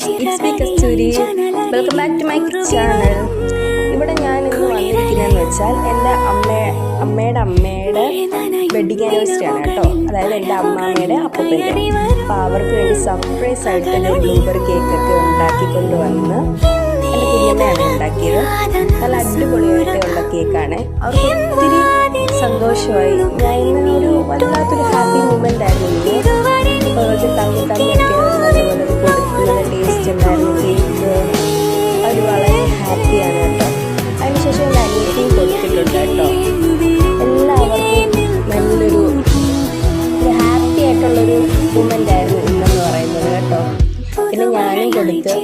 it's me Kasturi. Welcome back to my channel. ഇവിടെ ഞാൻ ഇന്ന് വന്നിരിക്കുന്നതെന്ന് വെച്ചാൽ എൻ്റെ അമ്മയുടെ വെഡിങ് ആനിവേഴ്സറി ആണ് കേട്ടോ. അതായത് എൻ്റെ അമ്മാമ്മയുടെ അപ്പൂപ്പൻ്റെ. അപ്പോൾ അവർക്ക് വേണ്ടി സർപ്രൈസ് ആയിട്ട് ഒരു ബ്ലൂബെറി കേക്കൊക്കെ ഉണ്ടാക്കിക്കൊണ്ട് വന്ന് എൻ്റെ കുഞ്ഞമ്മയാണ് ഉണ്ടാക്കിയത്. നല്ല അടിപൊളിയായിട്ടുള്ള കേക്കാണ്. അവർക്ക് ഒത്തിരി സന്തോഷമായി. ഞാൻ ഇന്നൊരു വല്ലാത്തൊരു ഹാപ്പി മൂമെൻ്റ് ആയിരുന്നു ഇന്ന്. അപ്പോൾ അവർക്ക് തമ്മിയൊക്കെ നല്ലപോലെ കൊടുക്കുന്നത് ടേസ്റ്റ് ഉണ്ടായിരുന്നു കേക്ക്. അവർ വളരെ ഹാപ്പിയാണ് കേട്ടോ. അതിനുശേഷം എൻ്റെ അനിയത്തിയും കൊടുത്തിട്ടുണ്ട് കേട്ടോ. എല്ലാവർക്കും നല്ലൊരു ഹാപ്പി ആയിട്ടുള്ളൊരു മൂമെൻ്റ് ആയിരുന്നു ഇന്നെന്ന് പറയുന്നത് കേട്ടോ. പിന്നെ ഞാനും കൊടുത്ത്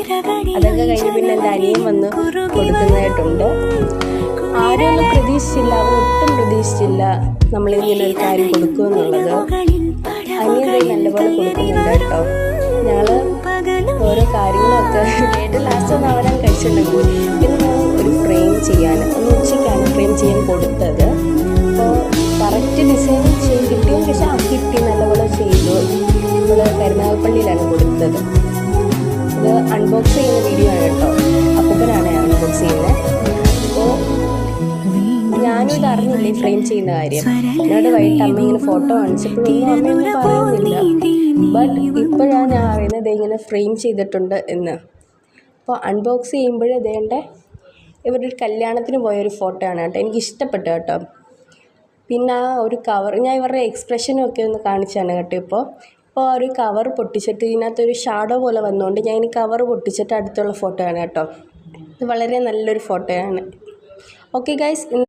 അതൊക്കെ കഴിഞ്ഞ് പിന്നെ എൻ്റെ അനിയൻ വന്ന് കൊടുക്കുന്നതായിട്ടുണ്ട്. ആരും ഒന്നും പ്രതീക്ഷിച്ചില്ല, അവരൊട്ടും പ്രതീക്ഷിച്ചില്ല നമ്മളിങ്ങനെ ഒരു കാര്യം കൊടുക്കുമെന്നുള്ളത്. അനിയൻ നല്ലപോലെ കൊടുക്കുന്നുണ്ട് കേട്ടോ. ഞങ്ങൾ ഓരോ കാര്യങ്ങളൊക്കെ ഏറ്റവും ലാസ്റ്റ് ഒന്ന് അവരാൻ കഴിച്ചിട്ടുണ്ടെങ്കിൽ പിന്നെ ഞാൻ ഒരു ഫ്രെയിം ചെയ്യാൻ ഉച്ചയ്ക്കാണ് ഫ്രെയിം ചെയ്യാൻ കൊടുത്തത്. അപ്പോൾ കറക്റ്റ് ഡിസൈൻ കിട്ടിയും പക്ഷേ കിട്ടി നല്ലപോലെ ചെയ്തു. നമ്മൾ കരുനാഗപ്പള്ളിയിലാണ് കൊടുത്തത്. ഇത് അൺബോക്സ് ചെയ്യുന്ന വീഡിയോ ആണ് കേട്ടോ. അപ്പൂപ്പനാണ് അൺബോക്സ് ചെയ്യുന്നത്. അപ്പോൾ ഞാനും ഇത് അറിഞ്ഞില്ല ഈ ഫ്രെയിം ചെയ്യുന്ന കാര്യം. എന്നോട് വൈകിട്ട് അമ്മ ഇങ്ങനെ ഫോട്ടോ കാണിച്ചപ്പോഴൊന്നും അമ്മയൊന്നും പറയുന്നില്ല. ബട്ട് ഇപ്പോഴാണ് ഞാൻ അറിയുന്നത് ഇങ്ങനെ ഫ്രെയിം ചെയ്തിട്ടുണ്ട് എന്ന്. അപ്പോൾ അൺബോക്സ് ചെയ്യുമ്പോഴേ ഇതേണ്ട ഇവരുടെ ഒരു കല്യാണത്തിന് പോയൊരു ഫോട്ടോ ആണ് കേട്ടോ. എനിക്ക് ഇഷ്ടപ്പെട്ടു കേട്ടോ. പിന്നെ ആ ഒരു കവർ ഞാൻ ഇവരുടെ എക്സ്പ്രഷനും ഒക്കെ ഒന്ന് കാണിച്ചാണ് കേട്ടോ. ഇപ്പോൾ ഒരു കവർ പൊട്ടിച്ചിട്ട് ഇതിനകത്തൊരു ഷാഡോ പോലെ വന്നുകൊണ്ട് ഞാൻ ഈ കവർ പൊട്ടിച്ചിട്ട് അടുത്തുള്ള ഫോട്ടോ ആണ് കേട്ടോ. ഇത് വളരെ നല്ലൊരു ഫോട്ടോയാണ്. Okay guys.